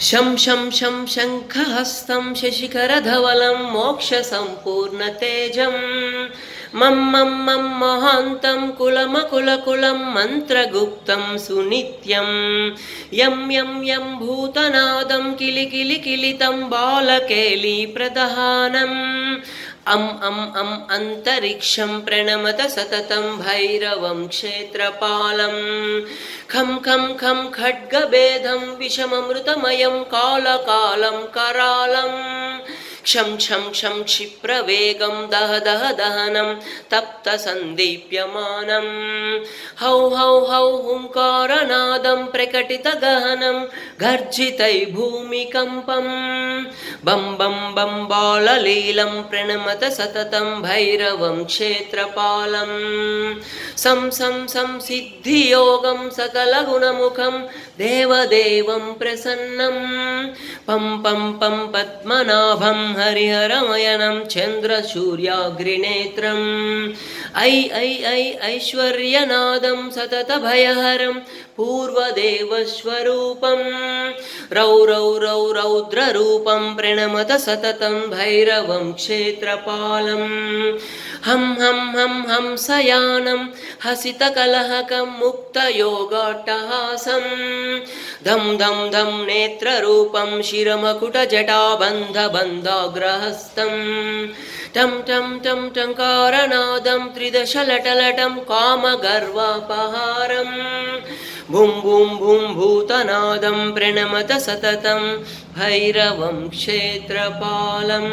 शं शं शं शङ्खहस्तं शशिखरधवलं मोक्षसम्पूर्णतेजं मं मं मं महान्तं कुलमकुलकुलं मन्त्रगुप्तं सुनित्यं यं यं यं भूतनादं किलिकिलिकिलितं बालकेलीप्रदहानम् अं अं अं अन्तरिक्षं प्रणमत सततं भैरवं क्षेत्रपालं खं खं खं खड्गभेदं विषममृतमयं कालकालं करालं क्षं क्षं क्षं क्षिप्रवेगं दह दह दहनं तप्तसन्दीप्यमानं हौ हौ हौ हुङ्कारनादं प्रकटितगहनं गर्जितै भूमिकम्पं बं बं बं बाललीलं प्रणमत सततं भैरवं क्षेत्रपालं सं सं सं सिद्धियोगं सकलगुणमुखं देवदेवं प्रसन्नं पं पं पं पद्मनाभं हरिहरमयनं चन्द्रसूर्याग्रिनेत्रम् ऐ ऐ ऐ ऐश्वर्यनादं सततभयहरं पूर्वदेवस्वरूपं रौ रौ रौ रौद्ररूपं प्रणमत सततं भैरवं क्षेत्रपालं हं हं हं हंसयानं हसितकलहकं मुक्तयोगाट्टहासं धं धं धं नेत्ररूपं शिरमकुटजटाबन्धबन्धाग्रहस्थं टं टं टं टङ्कारनादं त्रिदशलटलटं कामगर्वापहारं भुं भुं भुं भूतनादं प्रणमत सततं भैरवं क्षेत्रपालम्